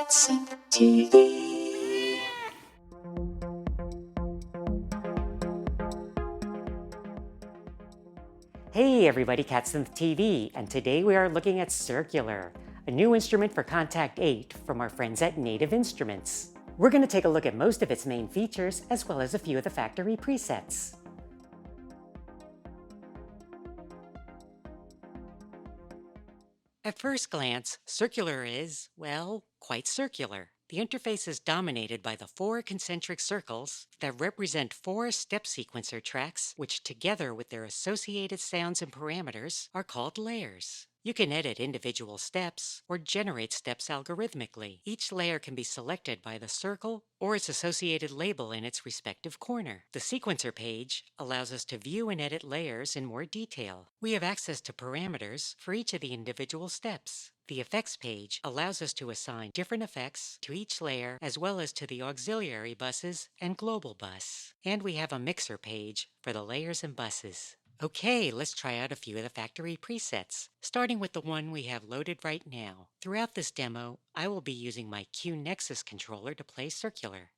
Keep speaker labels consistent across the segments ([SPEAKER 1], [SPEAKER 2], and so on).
[SPEAKER 1] Cats and TV.
[SPEAKER 2] Hey everybody, CatSynth TV, and today we are looking at Circular, a new instrument for Contact 8 from our friends at Native Instruments. We're going to take a look at most of its main features, as well as a few of the factory presets. At first glance, Circular is, well, quite circular. The interface is dominated by the 4 concentric circles that represent 4 step sequencer tracks, which together with their associated sounds and parameters are called layers. You can edit individual steps or generate steps algorithmically. Each layer can be selected by the circle or its associated label in its respective corner. The sequencer page allows us to view and edit layers in more detail. We have access to parameters for each of the individual steps. The effects page allows us to assign different effects to each layer as well as to the auxiliary buses and global bus. And we have a mixer page for the layers and buses. Okay, let's try out a few of the factory presets, starting with the one we have loaded right now. Throughout this demo, I will be using my Q Nexus controller to play Circular.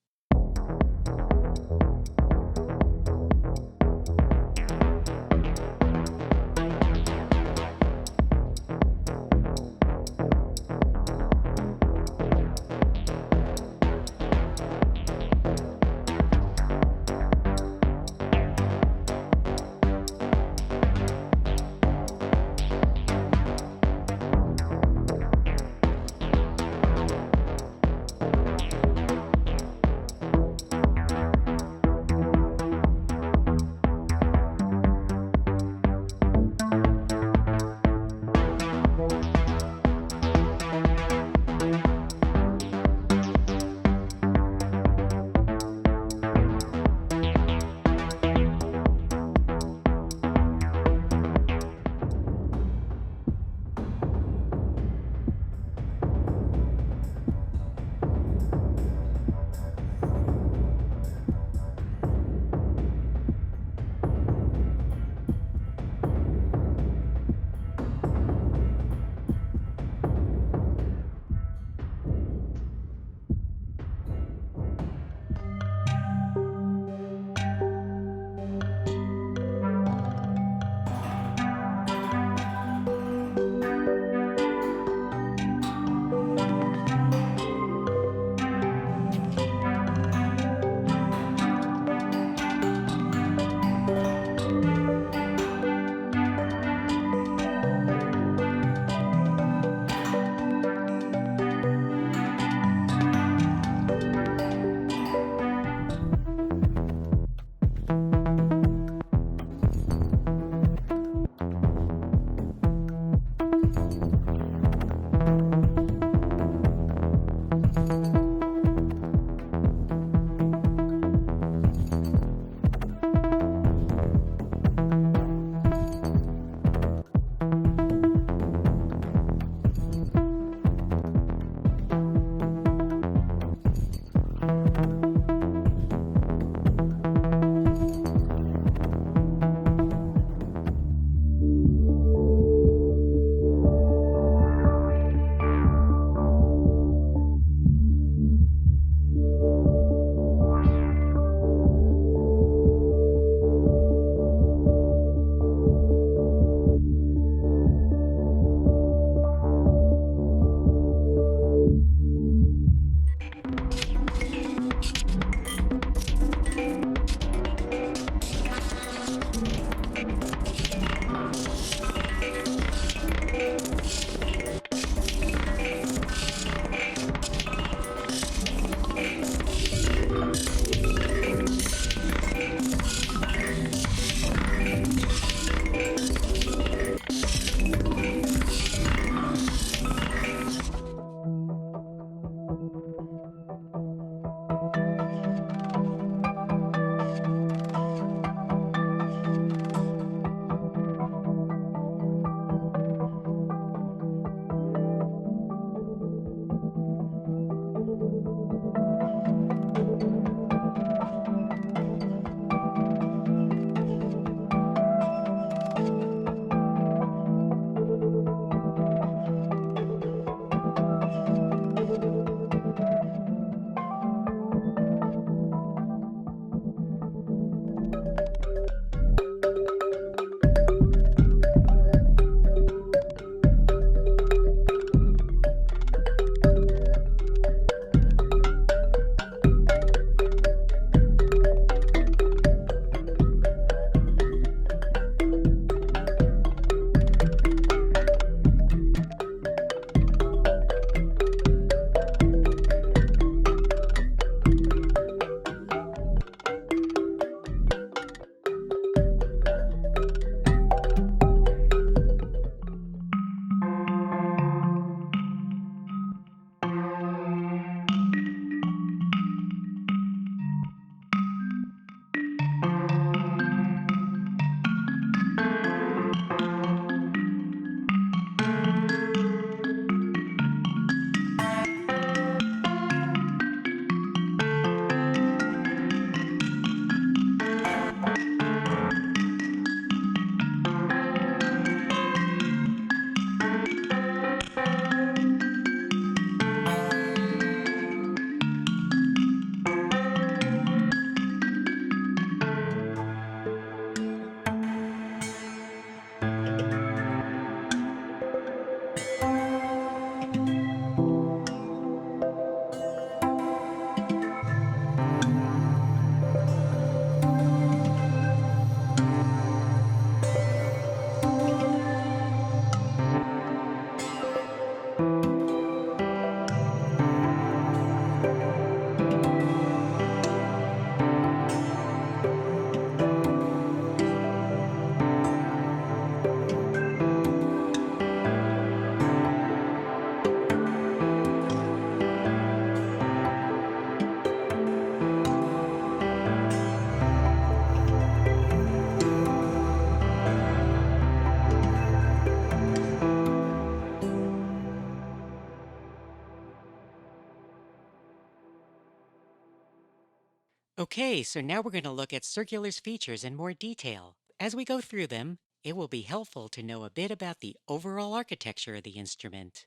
[SPEAKER 2] Okay, so now we're going to look at Circular's features in more detail. As we go through them, it will be helpful to know a bit about the overall architecture of the instrument.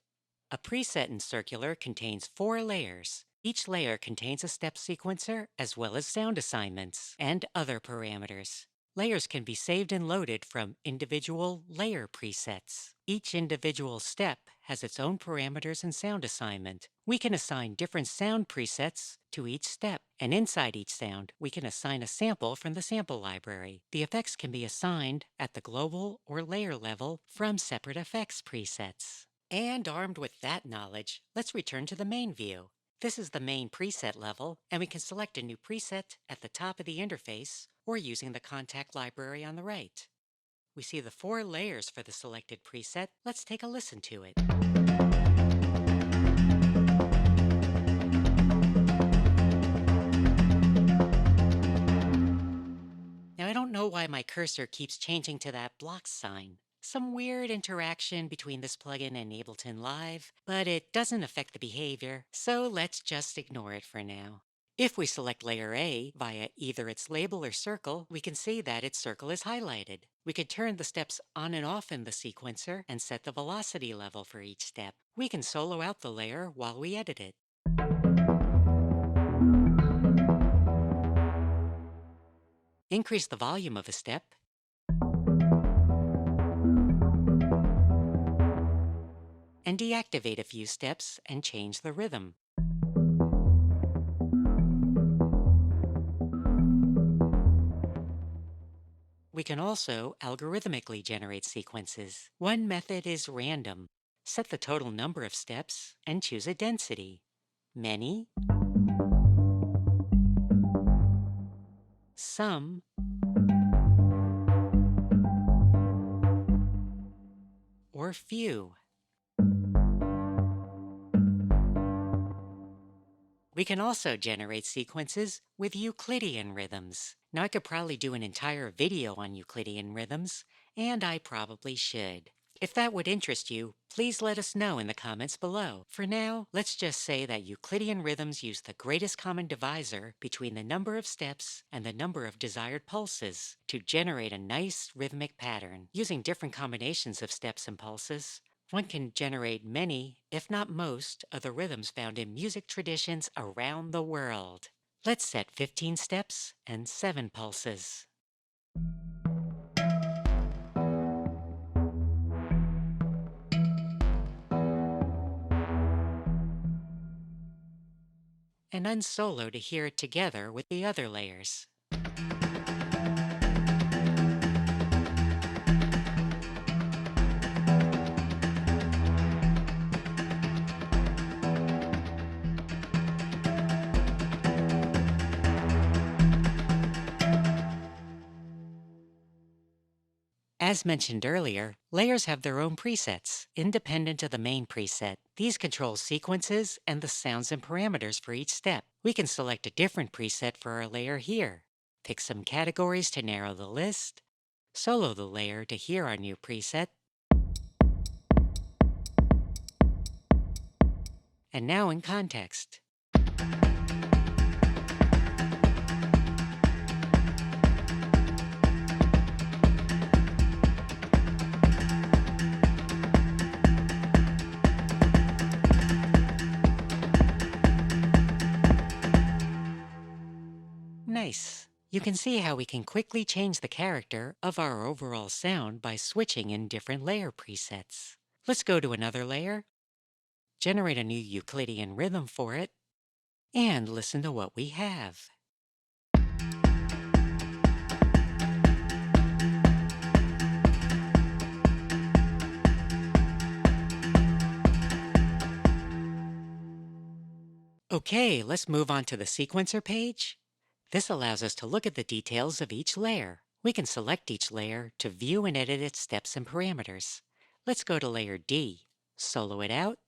[SPEAKER 2] A preset in Circular contains 4 layers. Each layer contains a step sequencer as well as sound assignments and other parameters. Layers can be saved and loaded from individual layer presets. Each individual step has its own parameters and sound assignment. We can assign different sound presets to each step, and inside each sound, we can assign a sample from the sample library. The effects can be assigned at the global or layer level from separate effects presets. And armed with that knowledge, let's return to the main view. This is the main preset level, and we can select a new preset at the top of the interface or using the contact library on the right. We see the 4 layers for the selected preset. Let's take a listen to it. Now, I don't know why my cursor keeps changing to that block sign. Some weird interaction between this plugin and Ableton Live, but it doesn't affect the behavior, so let's just ignore it for now. If we select layer A via either its label or circle, we can see that its circle is highlighted. We could turn the steps on and off in the sequencer and set the velocity level for each step. We can solo out the layer while we edit it. Increase the volume of a step, and deactivate a few steps and change the rhythm. We can also algorithmically generate sequences. One method is random. Set the total number of steps and choose a density. Many, some, or few. We can also generate sequences with Euclidean rhythms. Now, I could probably do an entire video on Euclidean rhythms, and I probably should. If that would interest you, please let us know in the comments below. For now, let's just say that Euclidean rhythms use the greatest common divisor between the number of steps and the number of desired pulses to generate a nice rhythmic pattern. Using different combinations of steps and pulses, one can generate many, if not most, of the rhythms found in music traditions around the world. Let's set 15 steps and 7 pulses. And unsolo to hear it together with the other layers. As mentioned earlier, layers have their own presets, independent of the main preset. These control sequences and the sounds and parameters for each step. We can select a different preset for our layer here. Pick some categories to narrow the list. Solo the layer to hear our new preset. And now in context. Nice. You can see how we can quickly change the character of our overall sound by switching in different layer presets. Let's go to another layer, generate a new Euclidean rhythm for it, and listen to what we have. Okay, let's move on to the sequencer page. This allows us to look at the details of each layer. We can select each layer to view and edit its steps and parameters. Let's go to layer D, solo it out,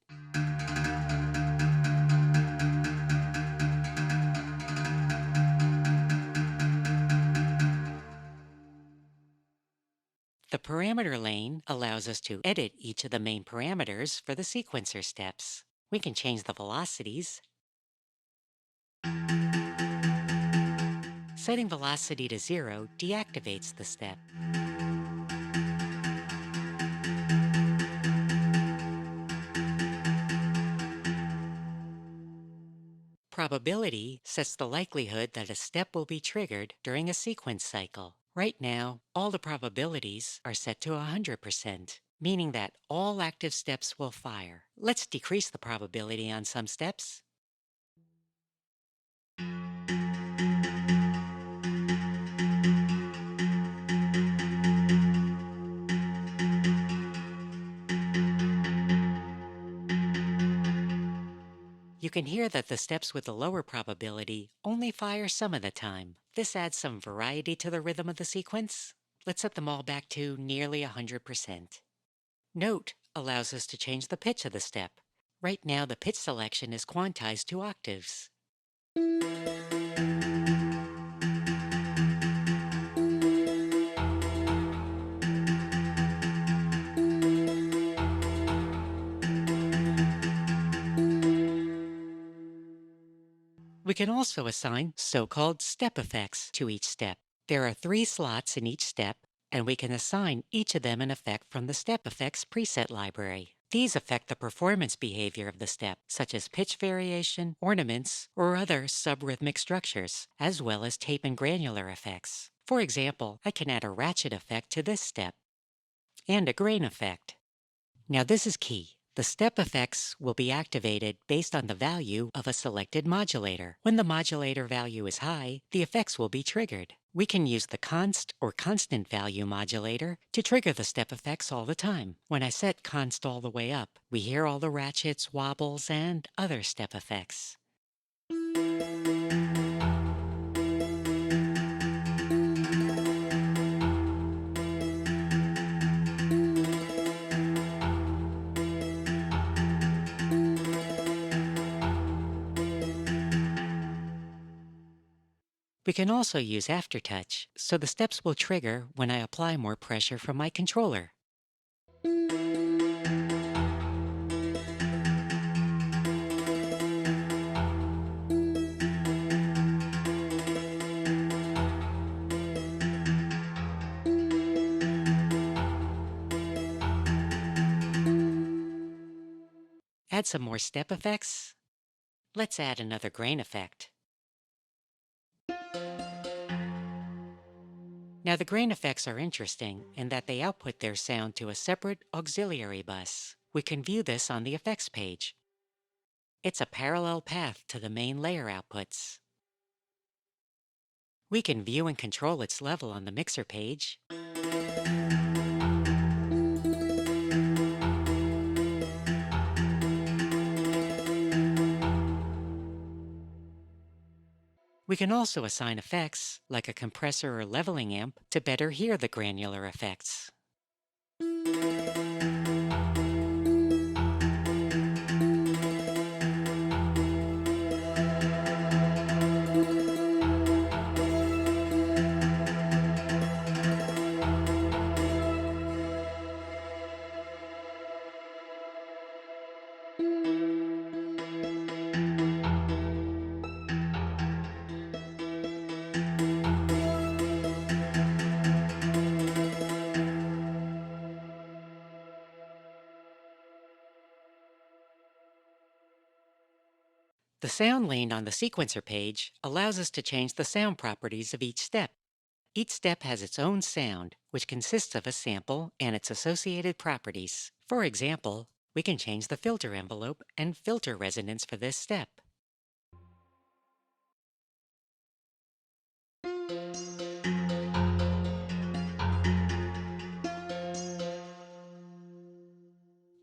[SPEAKER 2] the parameter lane allows us to edit each of the main parameters for the sequencer steps. We can change the velocities, Setting velocity to 0 deactivates the step. Probability sets the likelihood that a step will be triggered during a sequence cycle. Right now, all the probabilities are set to 100%, meaning that all active steps will fire. Let's decrease the probability on some steps. You can hear that the steps with the lower probability only fire some of the time. This adds some variety to the rhythm of the sequence. Let's set them all back to nearly 100%. Note allows us to change the pitch of the step. Right now, the pitch selection is quantized to octaves. We can also assign so-called step effects to each step. There are 3 slots in each step, and we can assign each of them an effect from the step effects preset library. These affect the performance behavior of the step, such as pitch variation, ornaments, or other subrhythmic structures, as well as tape and granular effects. For example, I can add a ratchet effect to this step, and a grain effect. Now this is key. The step effects will be activated based on the value of a selected modulator. When the modulator value is high, the effects will be triggered. We can use the const or constant value modulator to trigger the step effects all the time. When I set const all the way up, we hear all the ratchets, wobbles, and other step effects. We can also use aftertouch, so the steps will trigger when I apply more pressure from my controller. Add some more step effects. Let's add another grain effect. Now the grain effects are interesting in that they output their sound to a separate auxiliary bus. We can view this on the effects page. It's a parallel path to the main layer outputs. We can view and control its level on the mixer page. We can also assign effects, like a compressor or leveling amp, to better hear the granular effects. The sound lane on the sequencer page allows us to change the sound properties of each step. Each step has its own sound, which consists of a sample and its associated properties. For example, we can change the filter envelope and filter resonance for this step.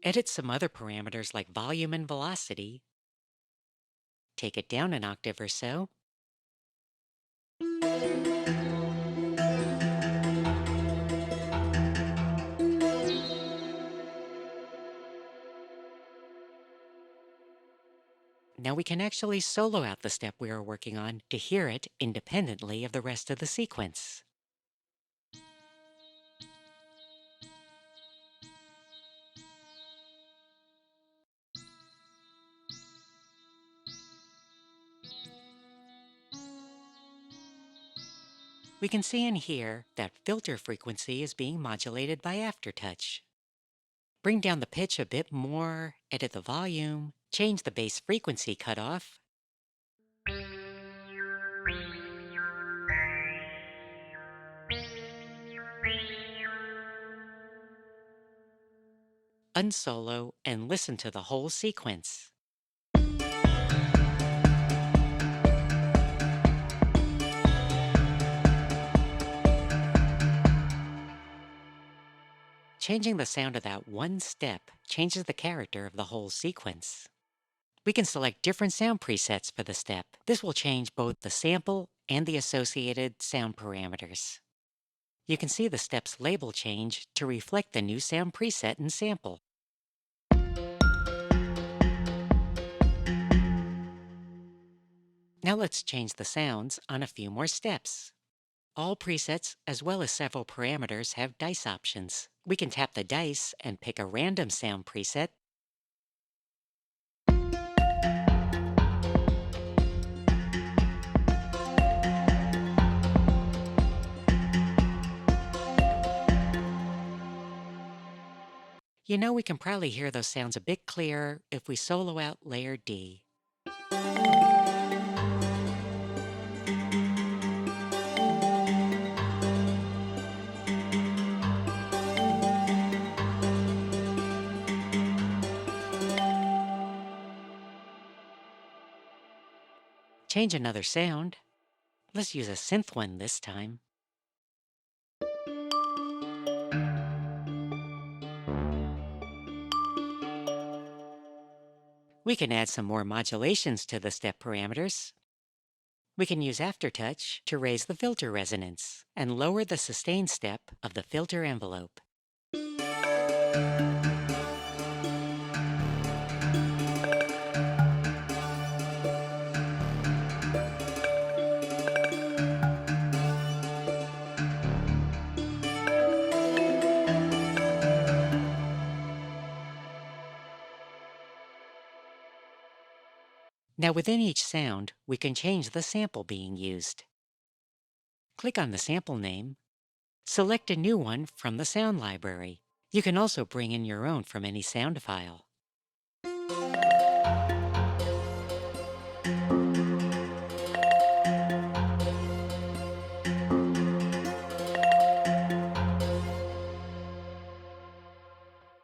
[SPEAKER 2] Edit some other parameters like volume and velocity. Take it down an octave or so. Now we can actually solo out the step we are working on to hear it independently of the rest of the sequence. We can see and hear that filter frequency is being modulated by aftertouch. Bring down the pitch a bit more, edit the volume, change the bass frequency cutoff, unsolo, and listen to the whole sequence. Changing the sound of that one step changes the character of the whole sequence. We can select different sound presets for the step. This will change both the sample and the associated sound parameters. You can see the step's label change to reflect the new sound preset and sample. Now let's change the sounds on a few more steps. All presets, as well as several parameters, have dice options. We can tap the dice and pick a random sound preset. You know, we can probably hear those sounds a bit clearer if we solo out layer D. Change another sound. Let's use a synth one this time. We can add some more modulations to the step parameters. We can use aftertouch to raise the filter resonance and lower the sustain step of the filter envelope. Now within each sound, we can change the sample being used. Click on the sample name, select a new one from the sound library. You can also bring in your own from any sound file.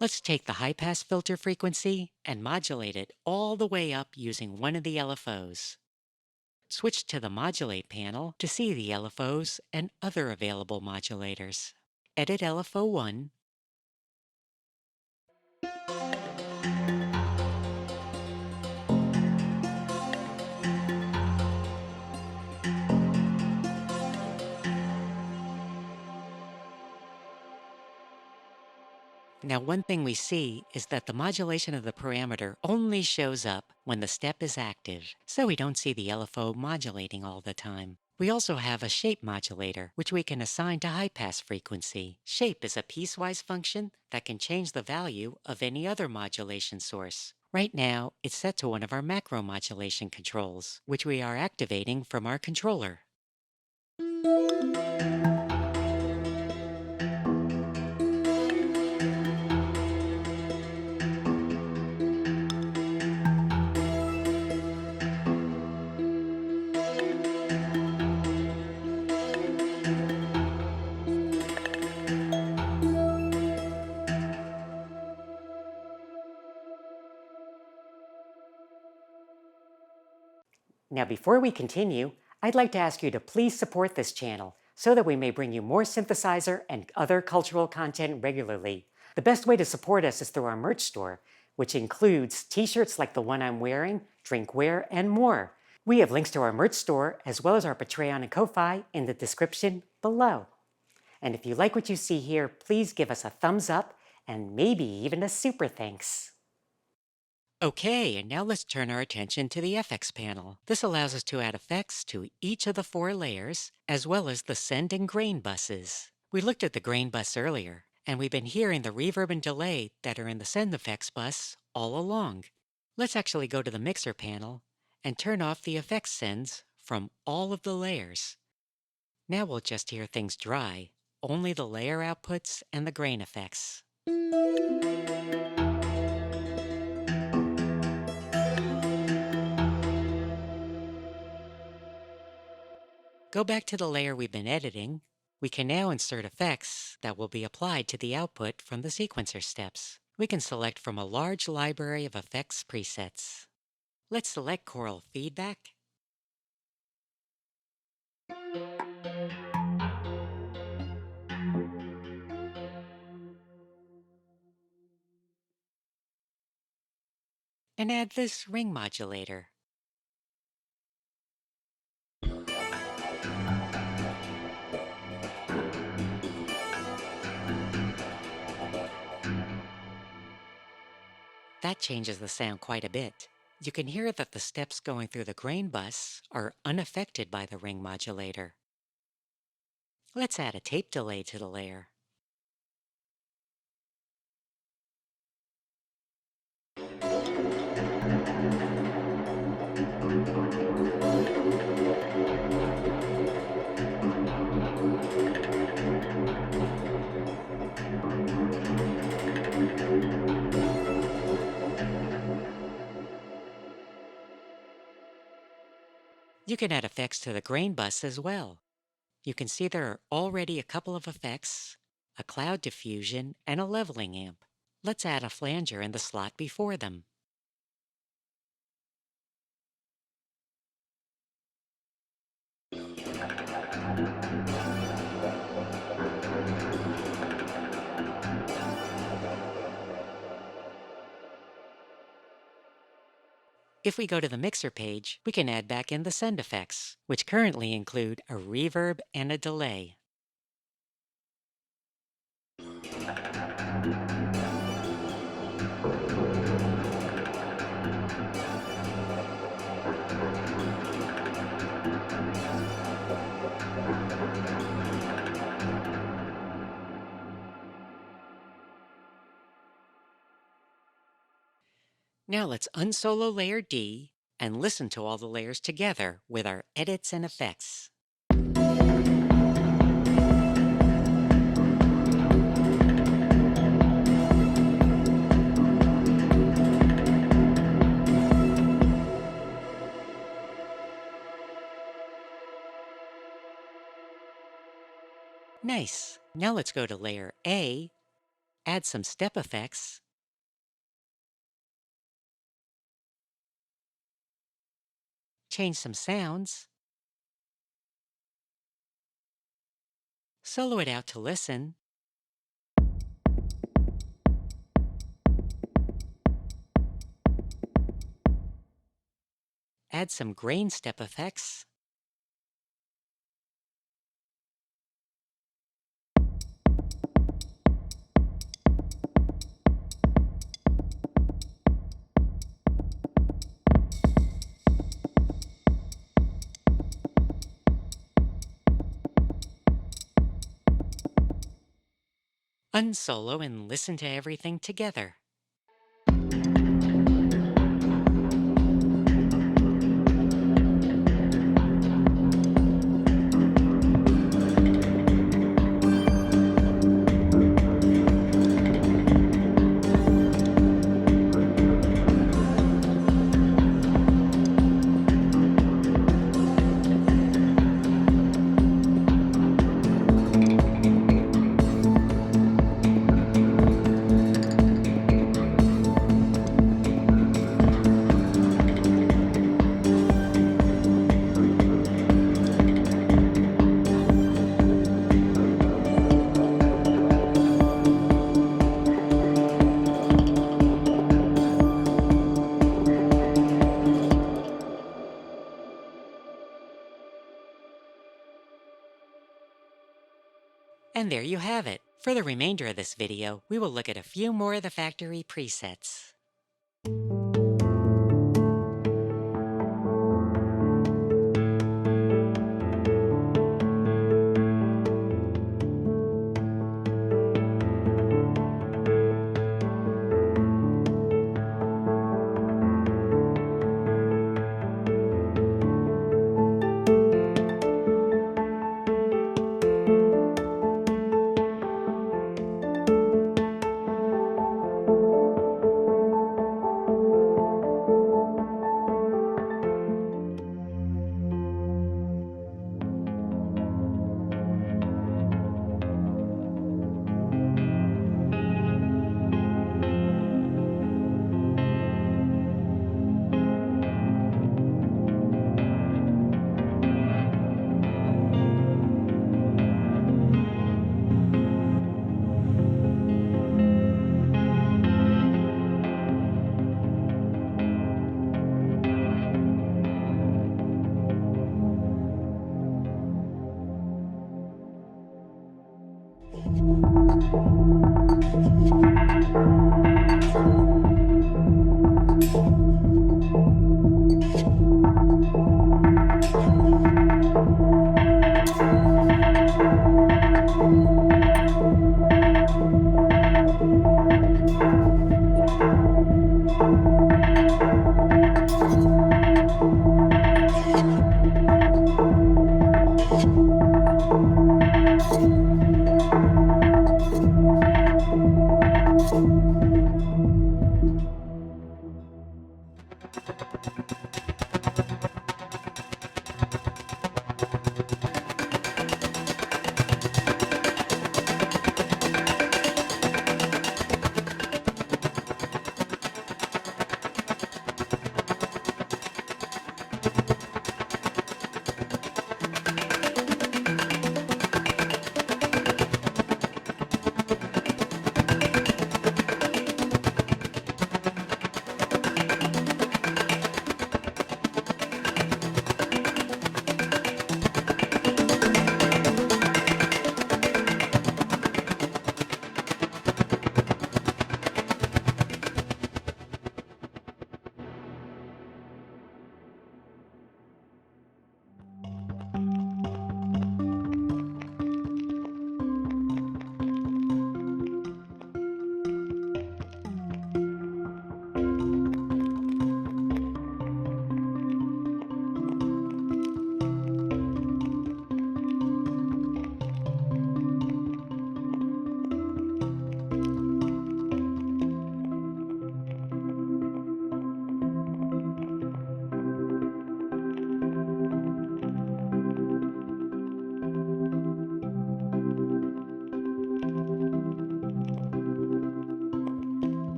[SPEAKER 2] Let's take the high-pass filter frequency and modulate it all the way up using one of the LFOs. Switch to the Modulate panel to see the LFOs and other available modulators. Edit LFO 1. Now, one thing we see is that the modulation of the parameter only shows up when the step is active, so we don't see the LFO modulating all the time. We also have a shape modulator, which we can assign to high-pass frequency. Shape is a piecewise function that can change the value of any other modulation source. Right now, it's set to one of our macro modulation controls, which we are activating from our controller. Now, before we continue, I'd like to ask you to please support this channel so that we may bring you more synthesizer and other cultural content regularly. The best way to support us is through our merch store, which includes t-shirts like the one I'm wearing, drinkware, and more. We have links to our merch store as well as our Patreon and Ko-Fi in the description below. And if you like what you see here, please give us a thumbs up and maybe even a super thanks. Okay, and now let's turn our attention to the FX panel. This allows us to add effects to each of the 4 layers, as well as the send and grain buses. We looked at the grain bus earlier, and we've been hearing the reverb and delay that are in the send effects bus all along. Let's actually go to the mixer panel and turn off the effects sends from all of the layers. Now we'll just hear things dry, only the layer outputs and the grain effects. Go back to the layer we've been editing. We can now insert effects that will be applied to the output from the sequencer steps. We can select from a large library of effects presets. Let's select choral feedback and add this ring modulator. That changes the sound quite a bit. You can hear that the steps going through the grain bus are unaffected by the ring modulator. Let's add a tape delay to the layer. You can add effects to the grain bus as well. You can see there are already a couple of effects, a cloud diffusion, and a leveling amp. Let's add a flanger in the slot before them. If we go to the mixer page, we can add back in the send effects, which currently include a reverb and a delay. Now let's unsolo layer D and listen to all the layers together with our edits and effects. Nice. Now let's go to layer A, add some step effects, change some sounds, solo it out to listen, add some grain step effects, unsolo and listen to everything together. And there you have it. For the remainder of this video, we will look at a few more of the factory presets.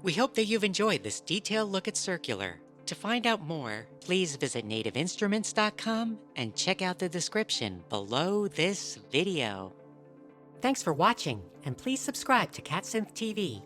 [SPEAKER 2] We hope that you've enjoyed this detailed look at circular. To find out more, please visit nativeinstruments.com and check out the description below this video. Thanks for watching, and please subscribe to CatSynth TV.